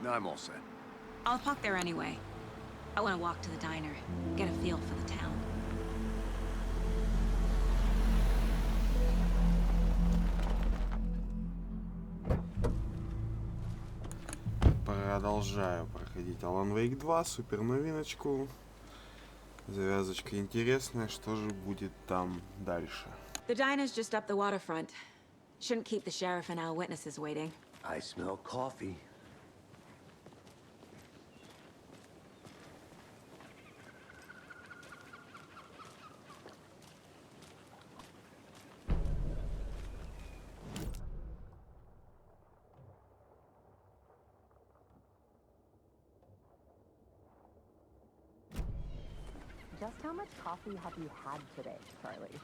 No, I'm all set. I'll park there anyway. I want to walk to the diner, get a feel for the town. Продолжаю проходить Alan Wake 2, супер новиночку. Завязочка интересная, что же будет там дальше? The diner's just up the waterfront. Shouldn't keep the sheriff and our witnesses waiting. I smell coffee. Just how much coffee have you had today, Charlie?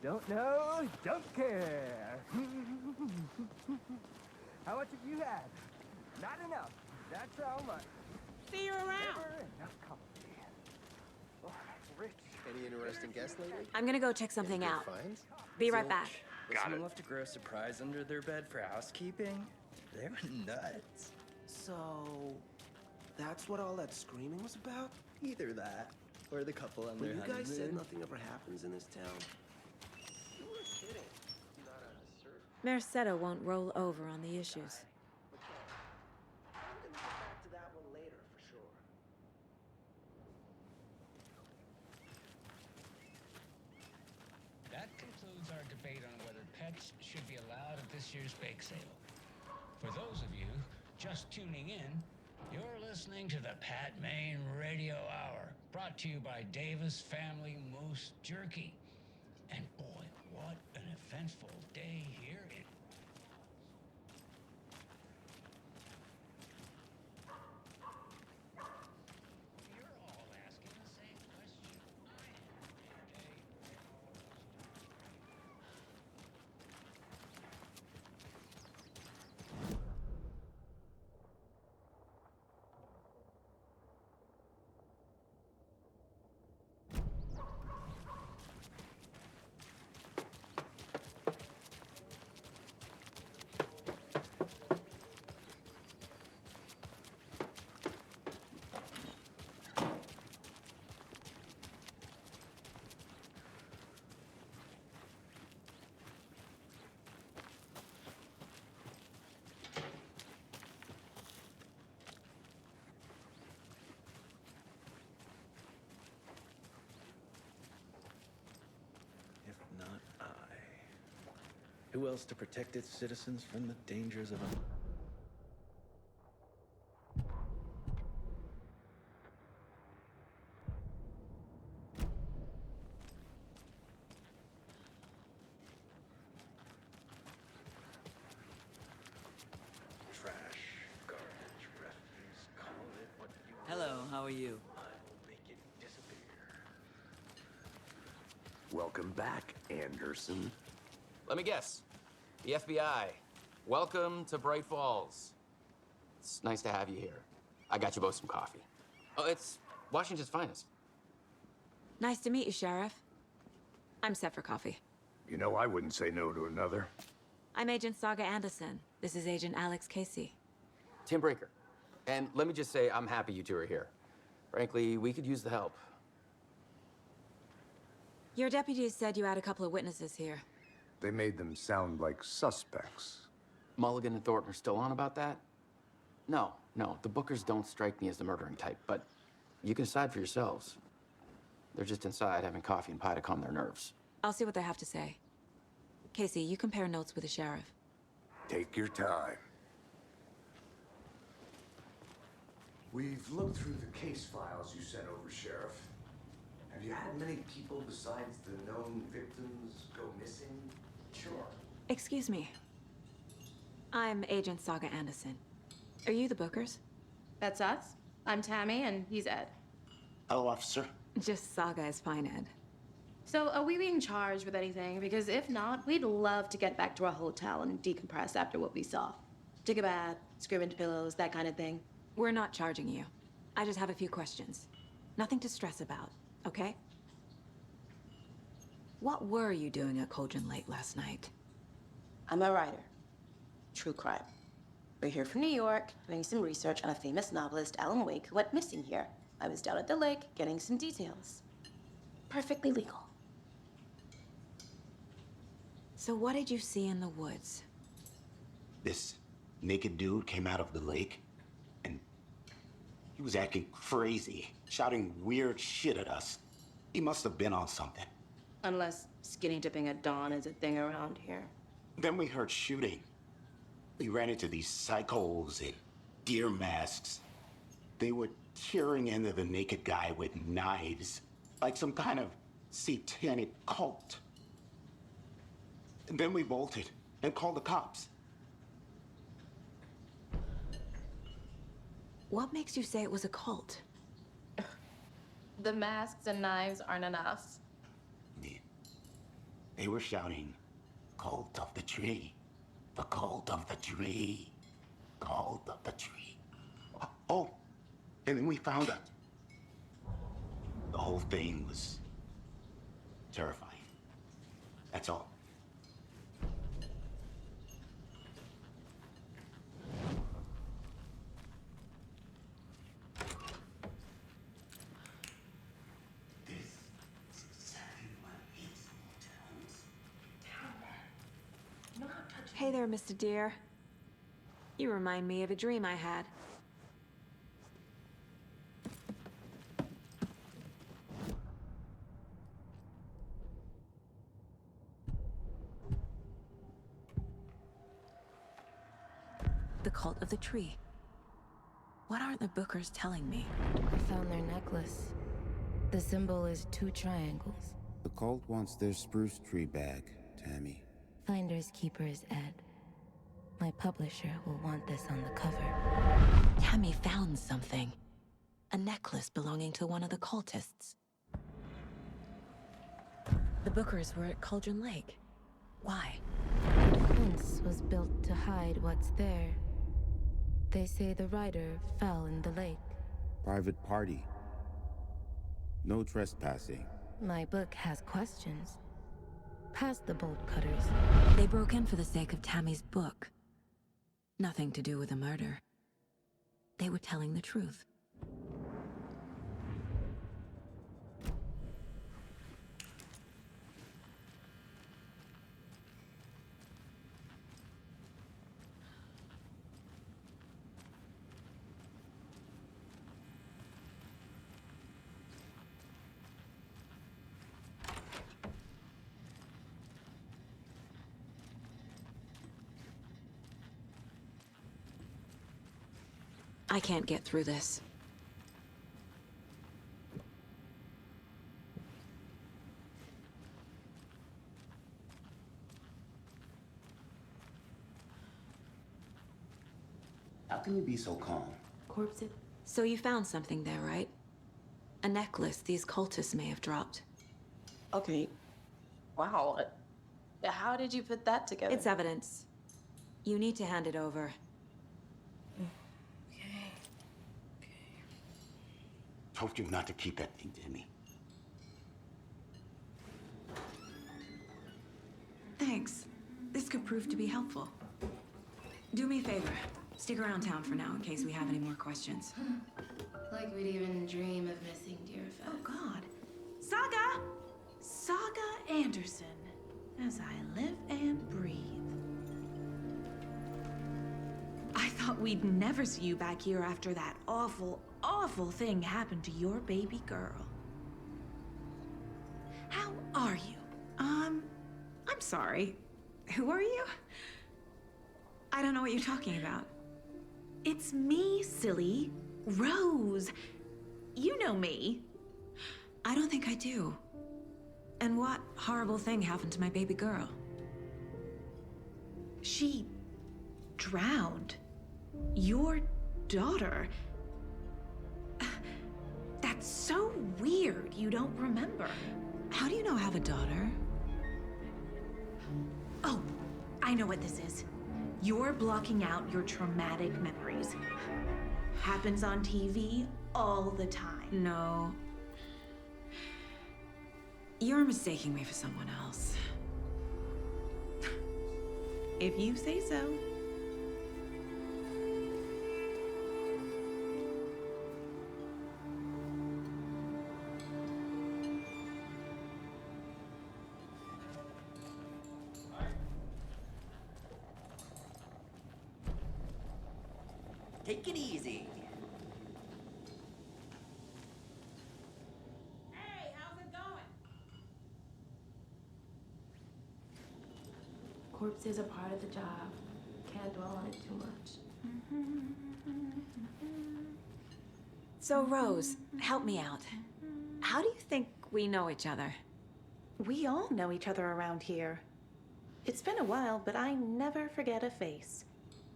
Don't know, don't care. How much have you had? Not enough. That's how much. See you around. Never enough coffee. Oh, rich. Any interesting guests lately? I'm gonna go check something Good out. finds? Be right back. Was someone left to grow a surprise under their bed for housekeeping? They were nuts. So, that's what all that screaming was about? Either that, or the couple on When their you guys said honeymoon. nothing ever happens in this town. You were kidding. Not on a certain... Merced won't roll over on the issues. I'm gonna get back to that one later, for sure. That concludes our debate on whether pets should be allowed at this year's bake sale. For those of you just tuning in, you're listening to the Pat Maine Radio Hour, brought to you by Davis Family Moose Jerky. And boy, what an eventful day here in... You're all asking the same question. I am Dave. If not I. Who else to protect its citizens from the dangers of a... Trash, garbage, refuse, call it what you want. Hello, how are you? I will make it disappear. Welcome back, Anderson. Let me guess. The FBI. Welcome to Bright Falls. It's nice to have you here. I got you both some coffee. Oh, it's Washington's finest. Nice to meet you, Sheriff. I'm set for coffee. You know, I wouldn't say no to another. I'm Agent Saga Anderson. This is Agent Alex Casey. Tim Breaker. And let me just say, I'm happy you two are here. Frankly, we could use the help. Your deputies said you had a couple of witnesses here. They made them sound like suspects. Mulligan and Thornton are still on about that? No, the Bookers don't strike me as the murdering type, but you can decide for yourselves. They're just inside having coffee and pie to calm their nerves. I'll see what they have to say. Casey, you compare notes with the sheriff. Take your time. We've looked through the case files you sent over, Sheriff. Have you had many people besides the known victims go missing? Sure. Excuse me. I'm Agent Saga Anderson. Are you the Bookers? That's us. I'm Tammy, and he's Ed. Hello, officer. Just Saga is fine, Ed. So, are we being charged with anything? Because if not, we'd love to get back to our hotel and decompress after what we saw. Take a bath, scream into pillows, that kind of thing. We're not charging you. I just have a few questions. Nothing to stress about, okay? What were you doing at Cauldron Lake last night? I'm a writer. true crime. We're here from New York, doing some research on a famous novelist, Alan Wake, who went missing here. I was down at the lake, getting some details. Perfectly legal. So what did you see in the woods? This naked dude came out of the lake, and he was acting crazy, shouting weird shit at us. He must have been on something. Unless skinny dipping at dawn is a thing around here. Then we heard shooting. We ran into these psychos in deer masks. They were tearing into the naked guy with knives, like some kind of satanic cult. And then we bolted and called the cops. What makes you say it was a cult? The masks and knives aren't enough. They were shouting, "Cult of the tree, the cult of the tree, cult of the tree." Oh, and then we found it. The whole thing was terrifying. That's all. Hey there, Mr. Deer. You remind me of a dream I had. The cult of the tree. What aren't the Bookers telling me? I found their necklace. The symbol is 2 triangles. The cult wants their spruce tree back, Tammy. Finders keepers, Ed. My publisher will want this on the cover. Tammy found something. A necklace belonging to one of the cultists. The Bookers were at Cauldron Lake. Why? The fence was built to hide what's there. They say the rider fell in the lake. Private party. No trespassing. My book has questions. Past the bolt cutters. They broke in for the sake of Tammy's book. Nothing to do with the murder. They were telling the truth. I can't get through this. How can you be so calm? Corpses? So you found something there, right? A necklace these cultists may have dropped. Okay. Wow. How did you put that together? It's evidence. You need to hand it over. Told you not to keep that thing to me. Thanks. This could prove to be helpful. Do me a favor. Stick around town for now in case we have any more questions. Like we'd even dream of missing dear fat. Oh, God. Saga! Saga Anderson. As I live and breathe. I thought we'd never see you back here after that awful, awful thing happened to your baby girl. How are you? I'm sorry. Who are you? I don't know what you're talking about. It's me, silly. Rose. You know me. I don't think I do. And what horrible thing happened to my baby girl? She drowned. Your daughter. That's so weird you don't remember. How do you know I have a daughter? Oh, I know what this is. You're blocking out your traumatic memories. Happens on TV all the time. No. You're mistaking me for someone else. If you say so. Take it easy. Hey, how's it going? Corpses are part of the job. Can't dwell on it too much. So, Rose, help me out. How do you think we know each other? We all know each other around here. It's been a while, but I never forget a face.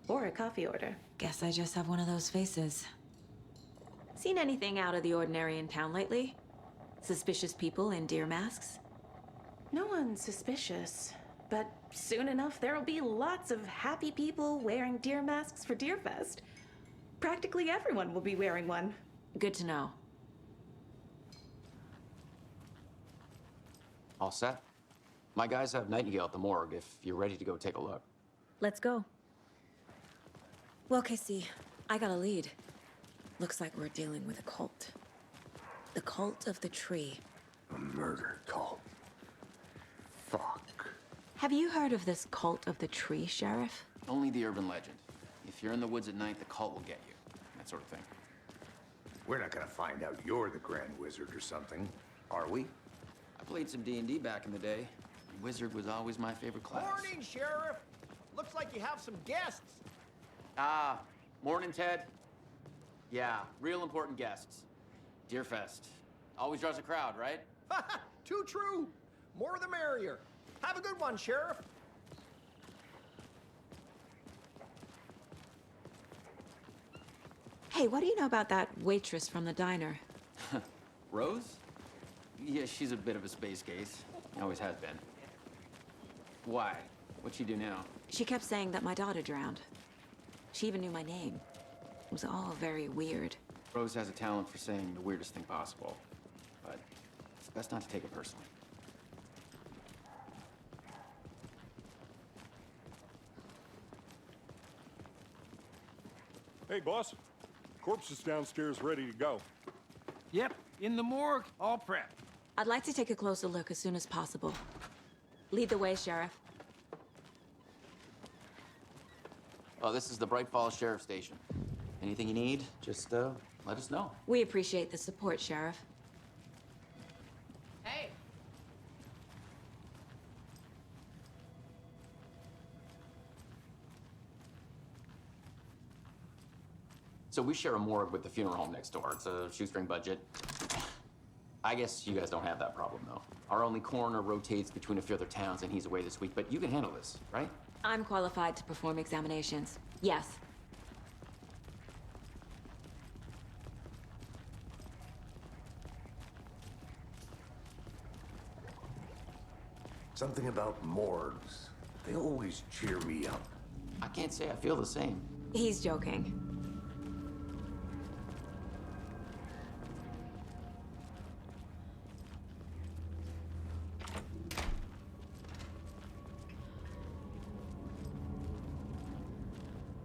Or a coffee order. Guess I just have one of those faces. Seen anything out of the ordinary in town lately? Suspicious people in deer masks? No one's suspicious. But soon enough, there'll be lots of happy people wearing deer masks for Deerfest. Practically everyone will be wearing one. Good to know. All set? My guys have Nightingale at the morgue if you're ready to go take a look. Let's go. Well, Casey, I got a lead. Looks like we're dealing with a cult. The cult of the tree. A murder cult. Fuck. Have you heard of this cult of the tree, Sheriff? Only the urban legend. If you're in the woods at night, the cult will get you. That sort of thing. We're not gonna find out you're the Grand Wizard or something, are we? I played some D&D back in the day. Wizard was always my favorite class. Morning, Sheriff. Looks like you have some guests. Ah, morning, Ted. Yeah, real important guests. Deerfest. Always draws a crowd, right? Too true. More the merrier. Have a good one, Sheriff. Hey, what do you know about that waitress from the diner? Rose? Yeah, she's a bit of a space case. Always has been. Why? What'd she do now? She kept saying that my daughter drowned. She even knew my name. It was all very weird. Rose has a talent for saying the weirdest thing possible. But it's best not to take it personally. Hey, boss. Corpse is downstairs ready to go. Yep, in the morgue, all prepped. I'd like to take a closer look as soon as possible. Lead the way, Sheriff. Oh, this is the Bright Falls Sheriff Station. Anything you need, just let us know. We appreciate the support, Sheriff. Hey! So we share a morgue with the funeral home next door. It's a shoestring budget. I guess you guys don't have that problem, though. Our only coroner rotates between a few other towns, and he's away this week, but you can handle this, right? I'm qualified to perform examinations. Yes. Something about morgues. They always cheer me up. I can't say I feel the same. He's joking.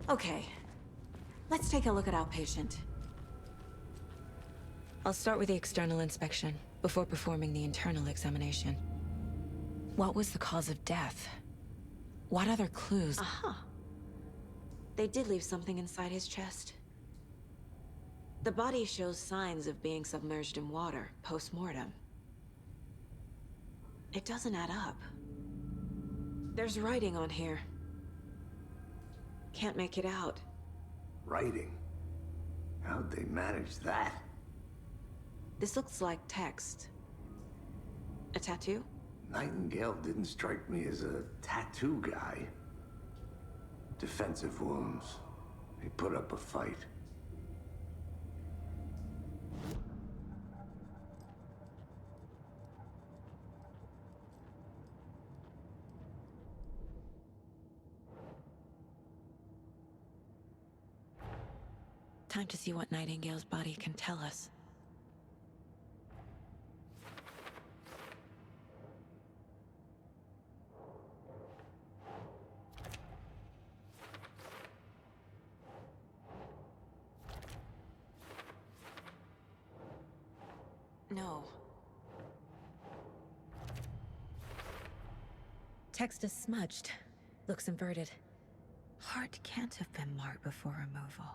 Okay, let's take a look at our patient. I'll start with the external inspection before performing the internal examination. What was the cause of death? What other clues? Aha. They did leave something inside his chest. The body shows signs of being submerged in water post-mortem. It doesn't add up. There's writing on here. Can't make it out. Writing? How'd they manage that? This looks like text. A tattoo? Nightingale didn't strike me as a tattoo guy. Defensive wounds. He put up a fight. Time to see what Nightingale's body can tell us. No. Text is smudged. Looks inverted. Heart can't have been marked before removal.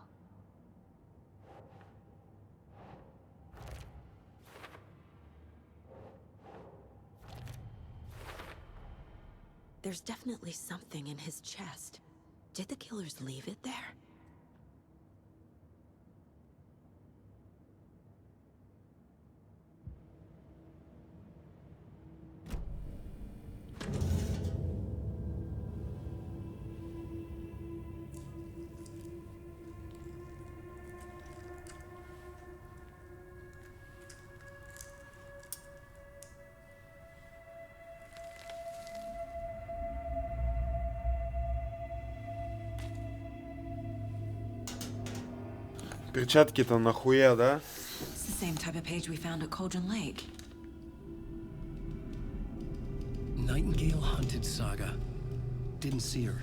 There's definitely something in his chest. Did the killers leave it there? Перчатки-то нахуя, да? It's the same type of page we found at Cauldron Lake. Nightingale hunted Saga. Didn't see her.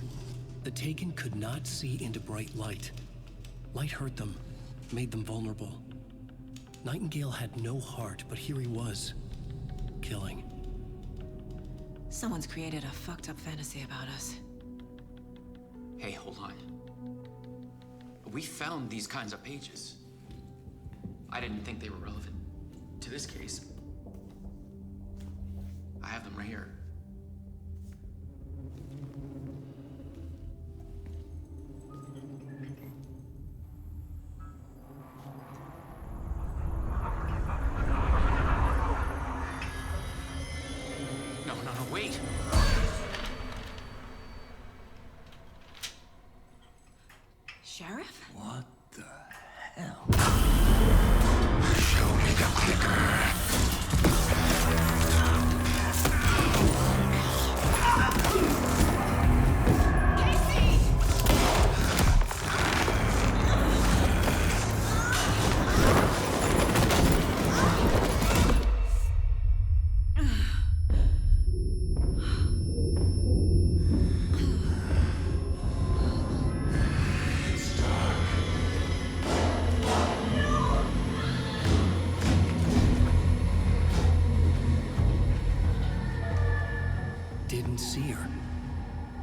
The Taken could not see into bright light. Light hurt them, made them vulnerable. Nightingale had no heart, but here he was, killing. Someone's created a fucked up fantasy about us. Hey, hold on. We found these kinds of pages. I didn't think they were relevant to this case. I have them right here. No, wait! Sheriff? What the hell? Show me the clicker. Didn't see her.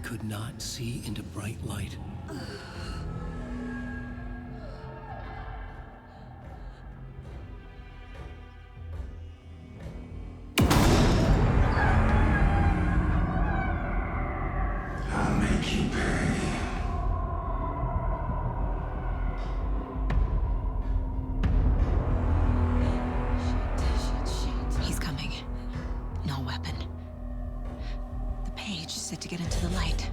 Could not see into bright light. I'll make you pay. He's coming. No weapon. The page set to get into the light.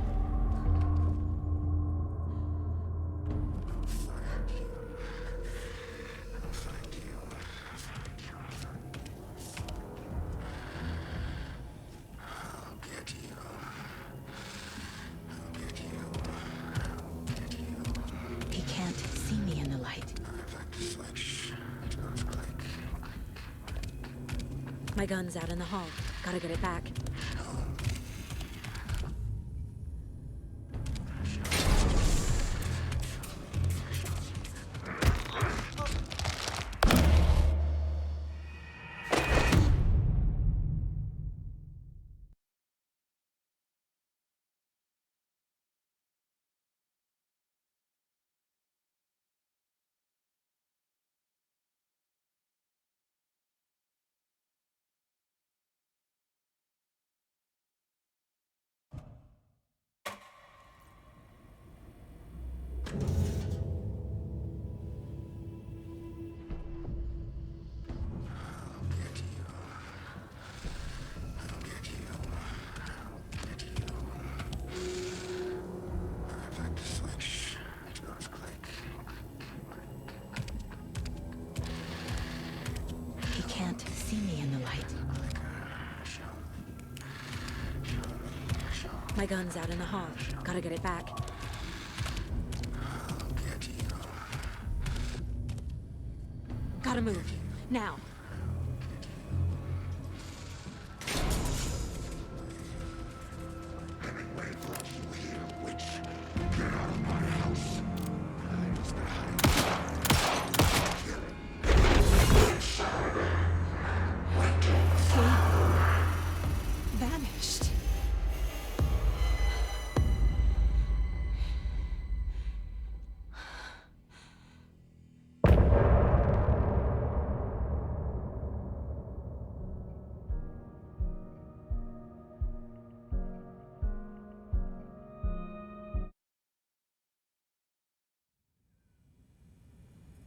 He can't see me in the light. My gun's out in the hall. Gotta get it back. He can't see me in the light. My gun's out in the hall. Gotta get it back. Gotta move. Now. Vanished.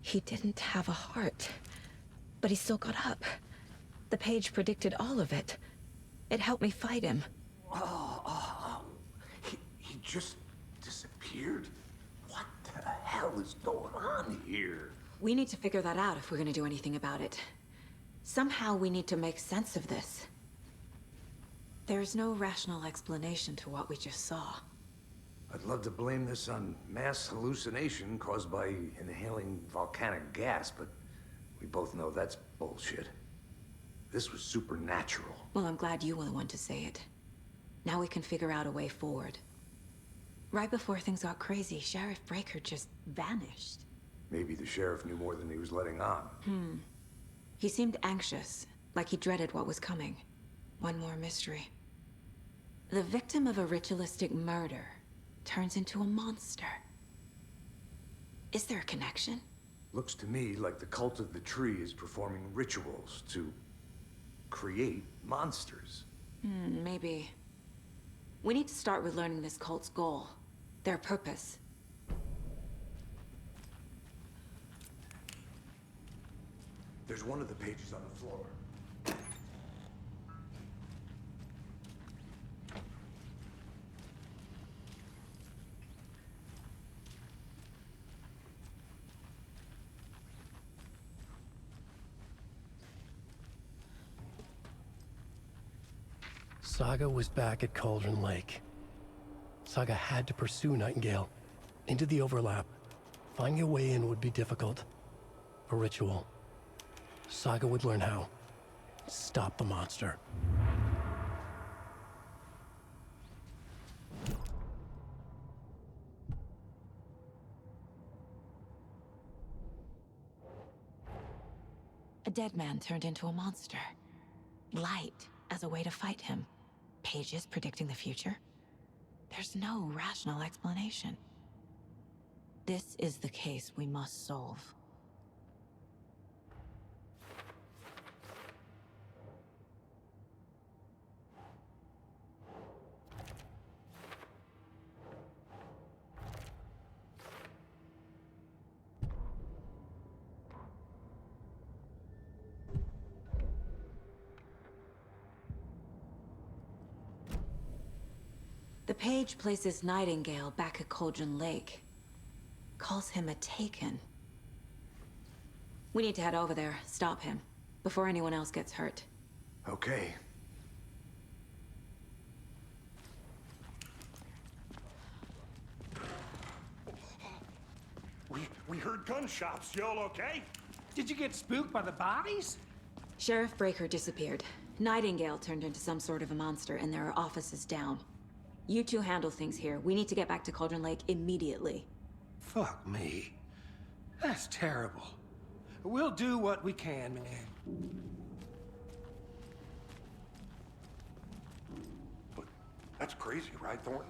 He didn't have a heart, but he still got up. The page predicted all of it. It helped me fight him. He just disappeared? What the hell is going on here? We need to figure that out if we're gonna do anything about it. Somehow we need to make sense of this. There's no rational explanation to what we just saw. I'd love to blame this on mass hallucination caused by inhaling volcanic gas, but we both know that's bullshit. This was supernatural. Well, I'm glad you were the one to say it. Now we can figure out a way forward. Right before things got crazy, Sheriff Breaker just vanished. Maybe the sheriff knew more than he was letting on. He seemed anxious, like he dreaded what was coming. One more mystery. The victim of a ritualistic murder turns into a monster. Is there a connection? Looks to me like the cult of the tree is performing rituals to create monsters. Maybe. We need to start with learning this cult's goal, their purpose. There's one of the pages on the floor. Saga was back at Cauldron Lake. Saga had to pursue Nightingale into the overlap. Finding a way in would be difficult. A ritual. Saga would learn how. Stop the monster. A dead man turned into a monster. Light as a way to fight him. Pages predicting the future? There's no rational explanation. This is the case we must solve. The page places Nightingale back at Cauldron Lake. Calls him a Taken. We need to head over there, stop him, before anyone else gets hurt. Okay. We heard gunshots. Y'all okay? Did you get spooked by the bodies? Sheriff Breaker disappeared. Nightingale turned into some sort of a monster, and there are offices down. You two handle things here. We need to get back to Cauldron Lake immediately. Fuck me. That's terrible. We'll do what we can, man. But that's crazy, right, Thornton?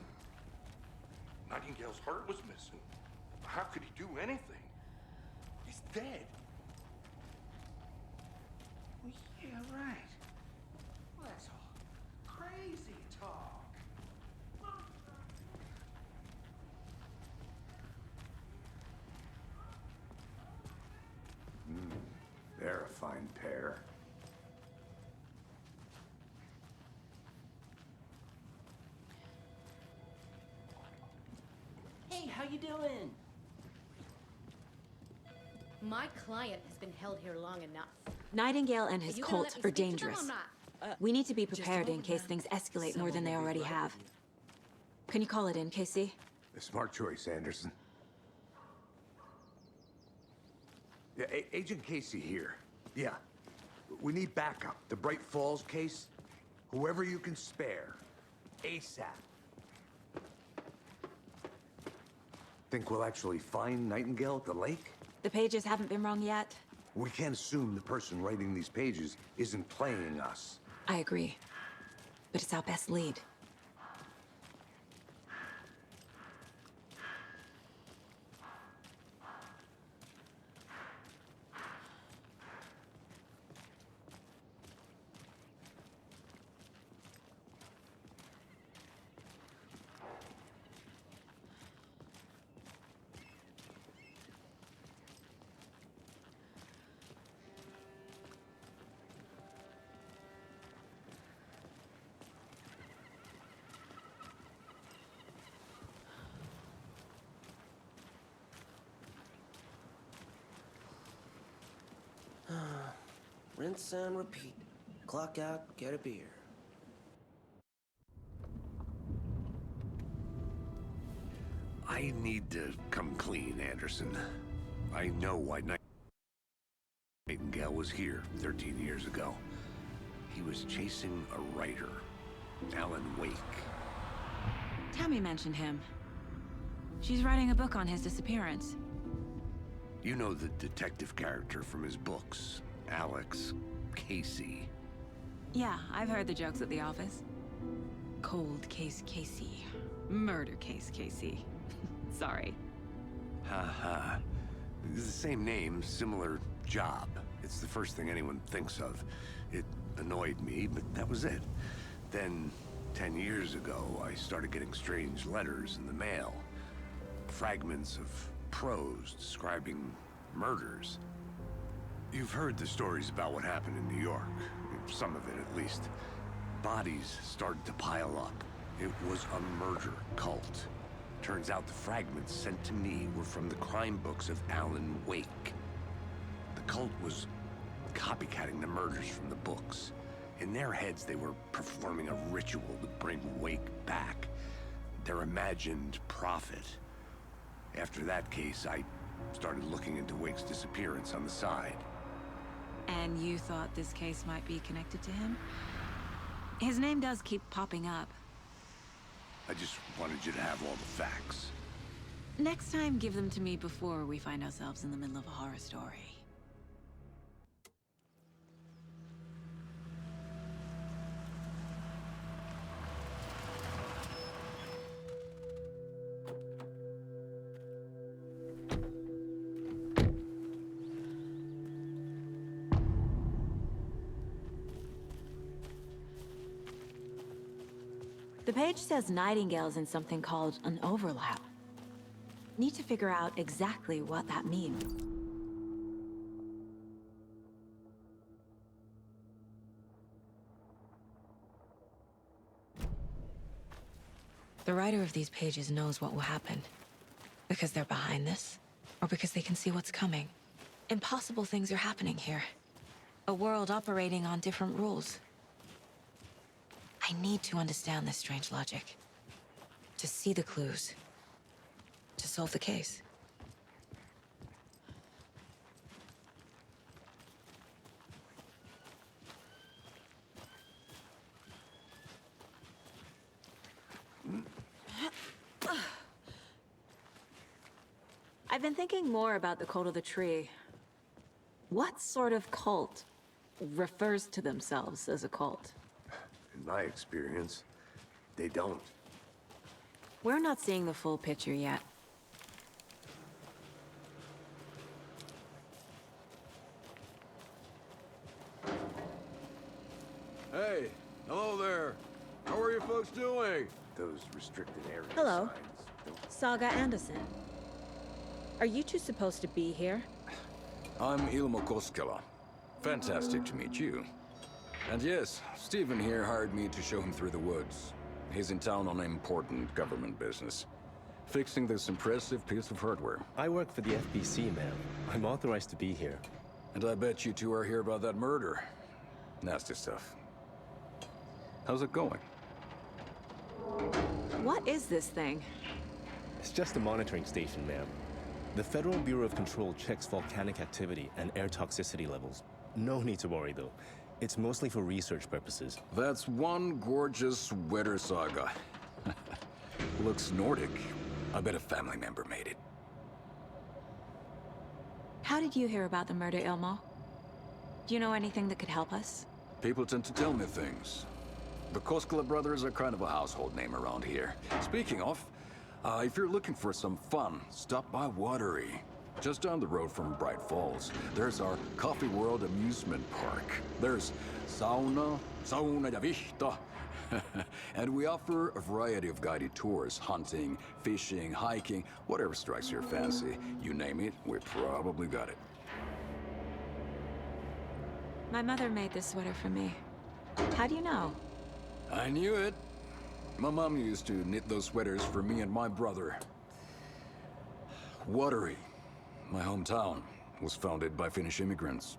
Nightingale's heart was missing. How could he do anything? He's dead. Well, yeah, right. Well, that's all crazy talk. They're a fine pair. Hey, how you doing? My client has been held here long enough. Nightingale and his Are you gonna cult let me are speak to them dangerous. or not? We need to be prepared in case things escalate more than they already have. Can you call it in, Casey? A smart choice, Anderson. Yeah, Agent Casey here. Yeah. We need backup. The Bright Falls case. Whoever you can spare. ASAP. Think we'll actually find Nightingale at the lake? The pages haven't been wrong yet. We can't assume the person writing these pages isn't playing us. I agree. But it's our best lead. Rinse and repeat. Clock out, get a beer. I need to come clean, Anderson. I know why Nightingale was here 13 years ago. He was chasing a writer, Alan Wake. Tammy mentioned him. She's writing a book on his disappearance. You know the detective character from his books, Alex Casey. Yeah, I've heard the jokes at the office. Cold case Casey. Murder case Casey. Sorry. Ha. It's the same name, similar job. It's the first thing anyone thinks of. It annoyed me, but that was it. Then, 10 years ago, I started getting strange letters in the mail. Fragments of prose describing murders. You've heard the stories about what happened in New York. Some of it, at least. Bodies started to pile up. It was a murder cult. Turns out the fragments sent to me were from the crime books of Alan Wake. The cult was copycatting the murders from the books. In their heads, they were performing a ritual to bring Wake back. Their imagined prophet. After that case, I started looking into Wake's disappearance on the side. And you thought this case might be connected to him? His name does keep popping up. I just wanted you to have all the facts. Next time, give them to me before we find ourselves in the middle of a horror story. The page says Nightingale's in something called an overlap. Need to figure out exactly what that means. The writer of these pages knows what will happen. Because they're behind this, or because they can see what's coming. Impossible things are happening here. A world operating on different rules. I need to understand this strange logic. To see the clues. To solve the case. I've been thinking more about the cult of the tree. What sort of cult refers to themselves as a cult? In my experience, they don't. We're not seeing the full picture yet. Hey, hello there. How are you folks doing? Those restricted areas. Hello. Saga Anderson. Are you two supposed to be here? I'm Ilmo Koskela. Fantastic to meet you. And yes, Stephen here hired me to show him through the woods. He's in town on important government business. Fixing this impressive piece of hardware. I work for the FBC, ma'am. I'm authorized to be here. And I bet you two are here about that murder. Nasty stuff. How's it going? What is this thing? It's just a monitoring station, ma'am. The Federal Bureau of Control checks volcanic activity and air toxicity levels. No need to worry, though. It's mostly for research purposes. That's one gorgeous weather saga. Looks Nordic. I bet a family member made it. How did you hear about the murder, Ilmo? Do you know anything that could help us? People tend to tell me things. The Koskela brothers are kind of a household name around here. Speaking of, if you're looking for some fun, stop by Watery. Just down the road from Bright Falls, there's our Coffee World amusement park. There's sauna ja vihta. And we offer a variety of guided tours, hunting, fishing, hiking, whatever strikes your fancy. You name it, we probably got it. My mother made this sweater for me. How do you know? I knew it. My mom used to knit those sweaters for me and my brother. Watery, my hometown, was founded by Finnish immigrants.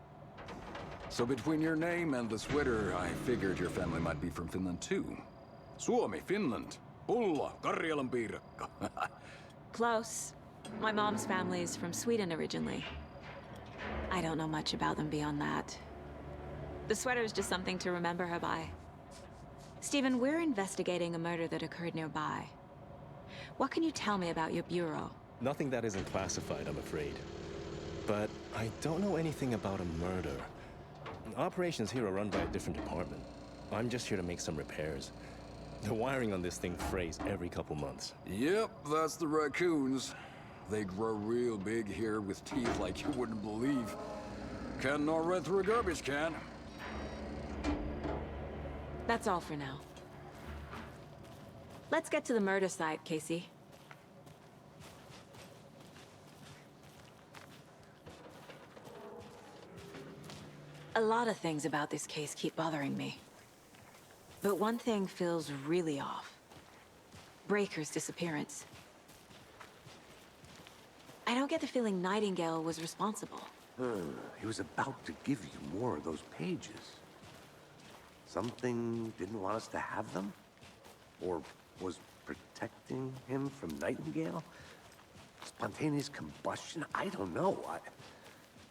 So between your name and the sweater, I figured your family might be from Finland too. Suomi, Finland. Pulla, Karjalan piirakka. Close. My mom's family is from Sweden originally. I don't know much about them beyond that. The sweater is just something to remember her by. Stephen, we're investigating a murder that occurred nearby. What can you tell me about your bureau? Nothing that isn't classified, I'm afraid. But I don't know anything about a murder. Operations here are run by a different department. I'm just here to make some repairs. The wiring on this thing frays every couple months. Yep, that's the raccoons. They grow real big here with teeth like you wouldn't believe. Can't gnaw right through a garbage can. That's all for now. Let's get to the murder site, Casey. A lot of things about this case keep bothering me. But one thing feels really off. Breaker's disappearance. I don't get the feeling Nightingale was responsible. He was about to give you more of those pages. Something didn't want us to have them? Or was protecting him from Nightingale? Spontaneous combustion? I don't know.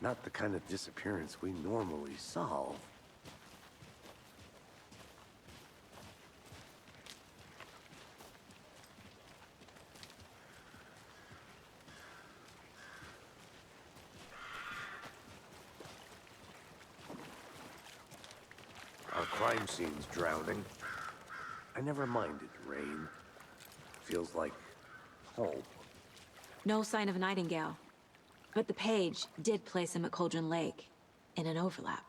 Not the kind of disappearance we normally solve. Our crime scene's drowning. I never minded rain. Feels like home. No sign of Nightingale. But the page did place him at Cauldron Lake, in an overlap.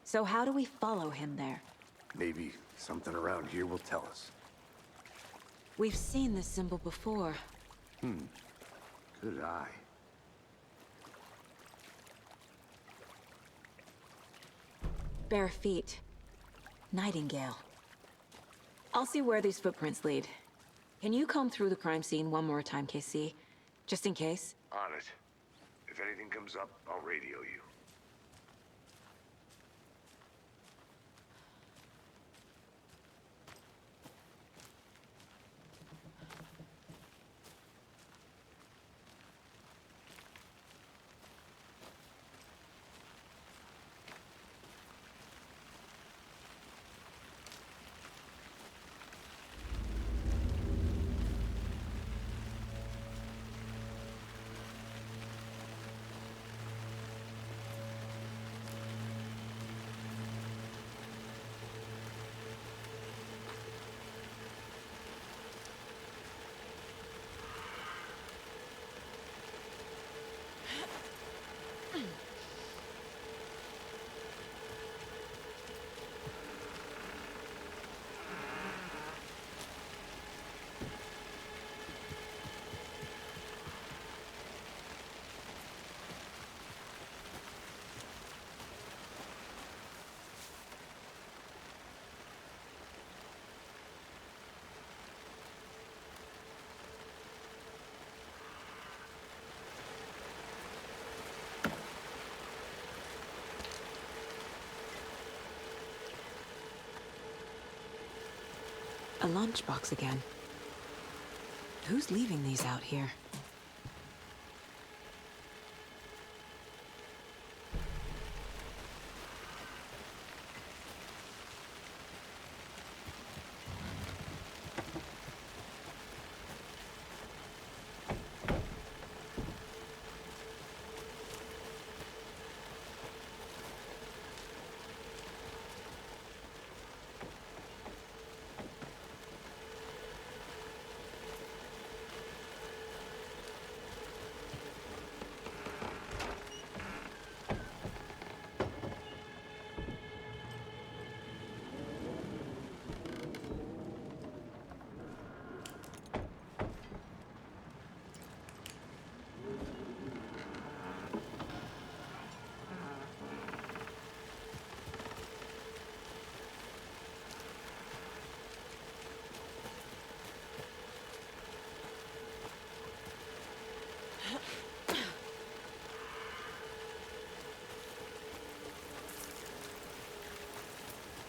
So how do we follow him there? Maybe something around here will tell us. We've seen this symbol before. Good eye. Bare feet. Nightingale. I'll see where these footprints lead. Can you comb through the crime scene one more time, KC? Just in case? On it. If anything comes up, I'll radio you. A lunchbox again. Who's leaving these out here?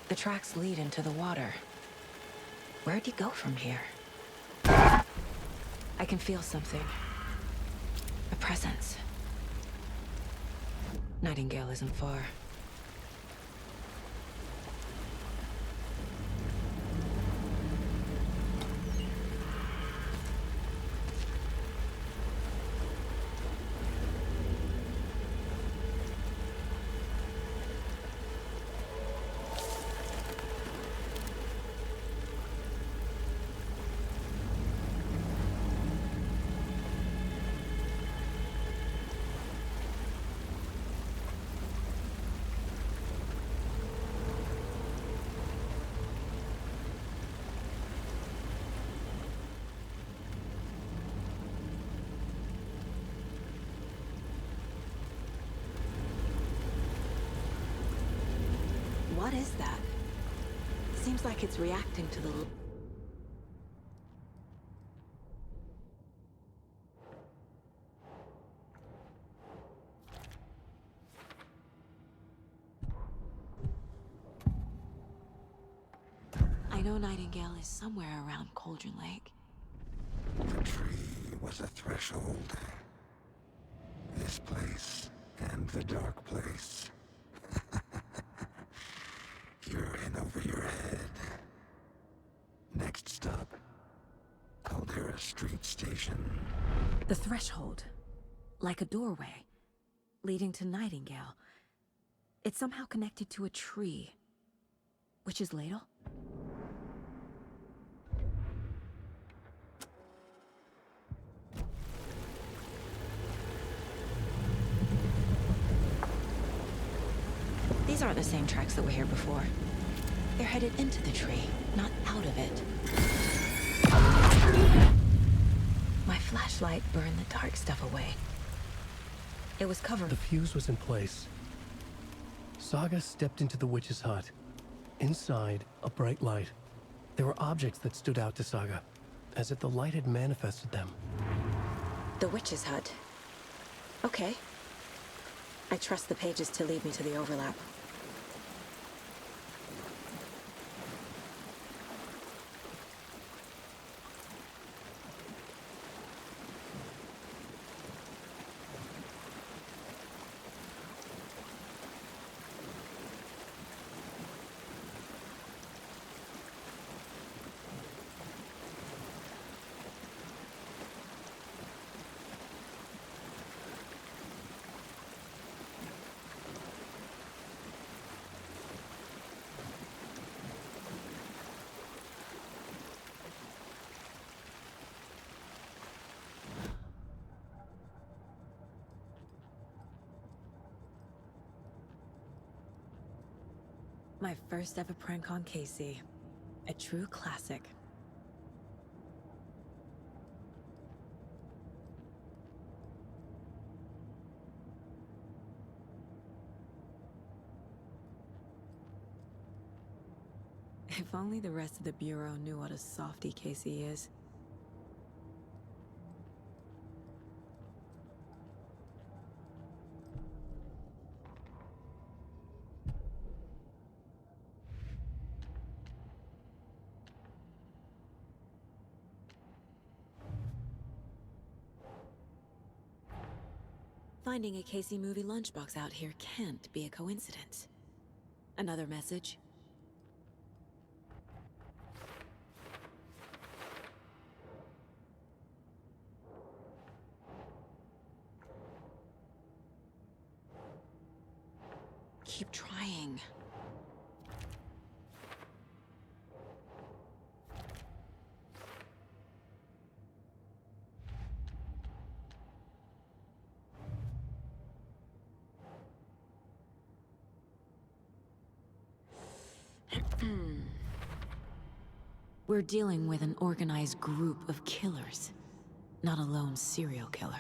The tracks lead into the water. Where'd he go from here? I can feel something. A presence. Nightingale isn't far. What is that? Seems like it's reacting to the... I know Nightingale is somewhere around Cauldron Lake. The tree was a threshold. This place and the dark place. You're in over your head. Next stop, Caldera Street Station. The threshold. Like a doorway. Leading to Nightingale. It's somehow connected to a tree. Witch's Ladle? These aren't the same tracks that were here before. They're headed into the tree, not out of it. My flashlight burned the dark stuff away. It was covered. The fuse was in place. Saga stepped into the witch's hut. Inside, a bright light. There were objects that stood out to Saga, as if the light had manifested them. The witch's hut. Okay. I trust the pages to lead me to the overlap. My first ever prank on Casey. A true classic. If only the rest of the Bureau knew what a softie Casey is. Finding a Casey movie lunchbox out here can't be a coincidence. Another message? Keep trying. We're dealing with an organized group of killers, not a lone serial killer.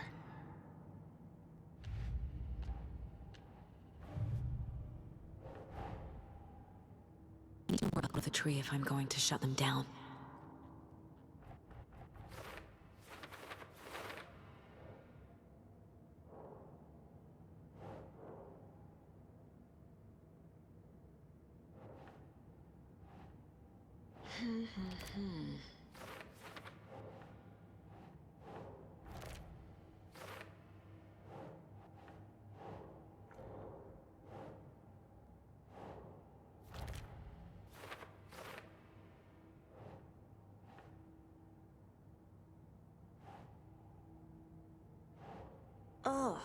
I need to work with a tree if I'm going to shut them down. Oh.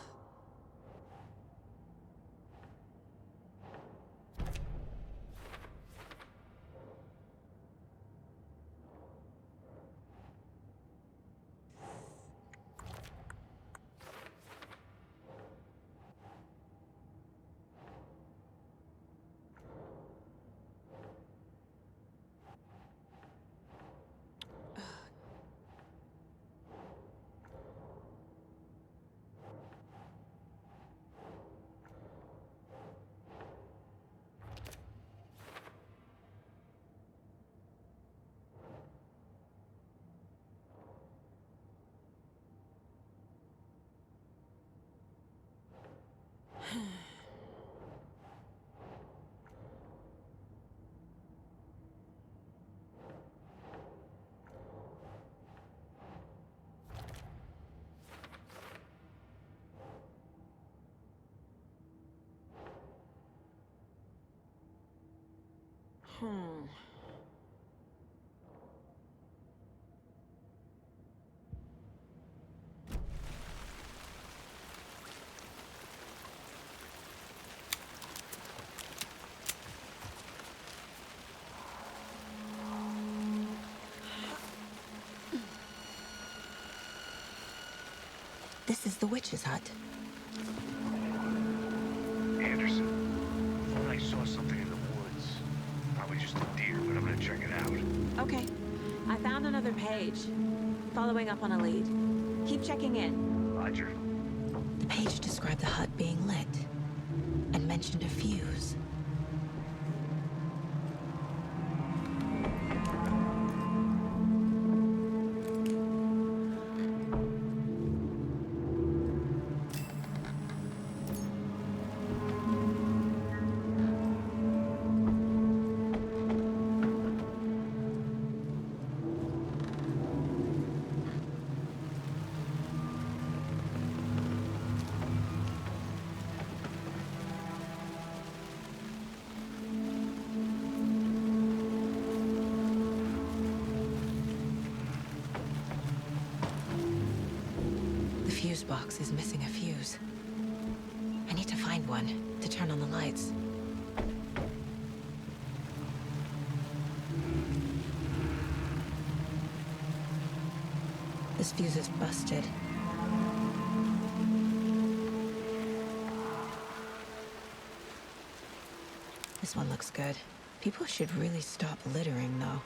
This is the witch's hut. Anderson, I thought I saw something in the woods. Probably just a deer, but I'm gonna check it out. Okay. I found another page. Following up on a lead. Keep checking in. Roger. The page described the hut being lit and mentioned a fuse. The fuse box is missing a fuse. I need to find one to turn on the lights. This fuse is busted. This one looks good. People should really stop littering, though.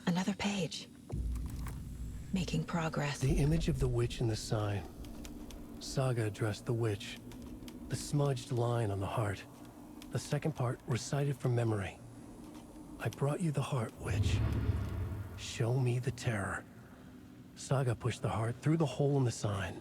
Another page. Making progress. The image of the witch in the sign. Saga addressed the witch. The smudged line on the heart. The second part recited from memory. I brought you the heart, witch. Show me the terror. Saga pushed the heart through the hole in the sign.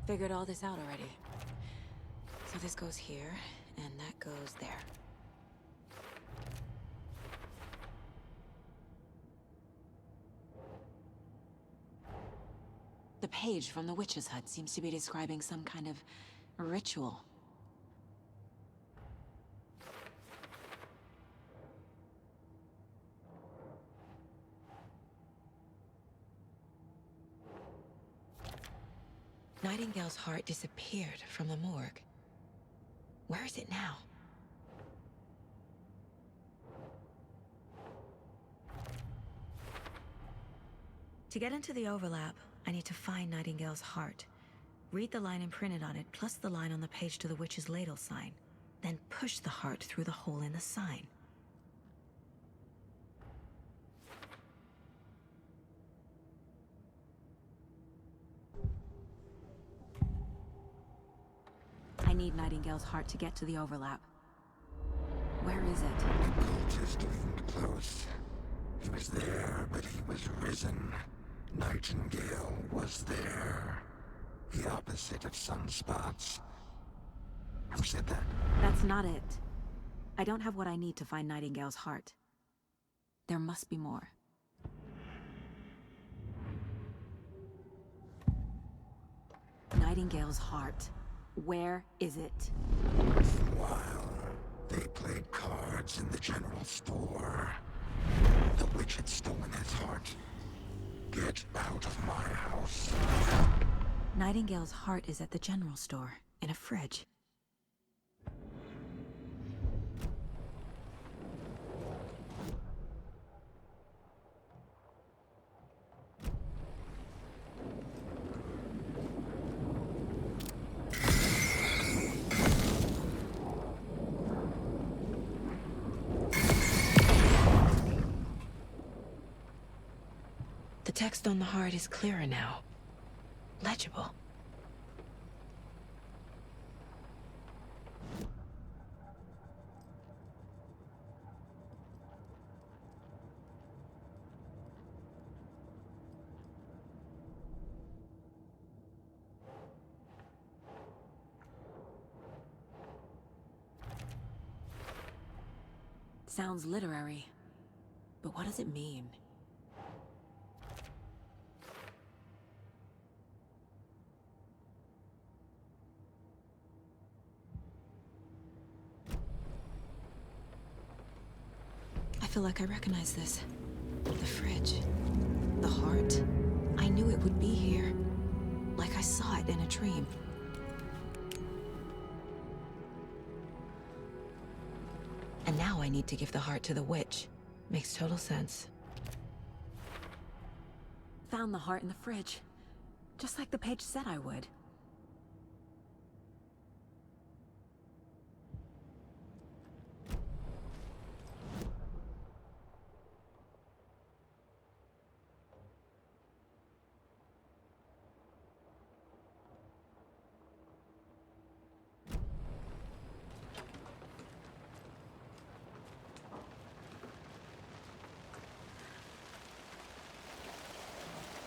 Figured all this out already. So this goes here, and that goes there. The page from the witch's hut seems to be describing some kind of ritual. Nightingale's heart disappeared from the morgue. Where is it now? To get into the overlap, I need to find Nightingale's heart. Read the line imprinted on it, plus the line on the page to the witch's ladle sign. Then push the heart through the hole in the sign. I need Nightingale's heart to get to the overlap. Where is it? The cultist leaned close. He was there, but he was risen. Nightingale was there. The opposite of sunspots. Who said that? That's not it. I don't have what I need to find Nightingale's heart. There must be more. Nightingale's heart. Where is it? While they played cards in the general store, the witch had stolen his heart. Get out of my house. Nightingale's heart is at the general store, in a fridge. The text on the heart is clearer now. Legible. Sounds literary, but what does it mean? I feel like I recognize this. The fridge. The heart. I knew it would be here. Like I saw it in a dream. And now I need to give the heart to the witch. Makes total sense. Found the heart in the fridge. Just like the page said I would.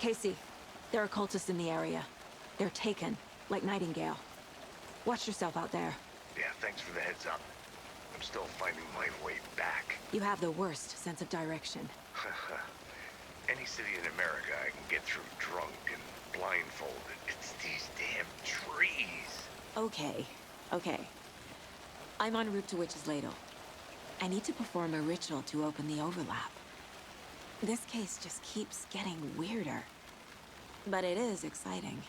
Casey, there are cultists in the area. They're taken, like Nightingale. Watch yourself out there. Yeah, thanks for the heads up. I'm still finding my way back. You have the worst sense of direction. Any city in America I can get through drunk and blindfolded. It's these damn trees. Okay. I'm en route to Witch's Ladle. I need to perform a ritual to open the overlap. This case just keeps getting weirder. But it is exciting.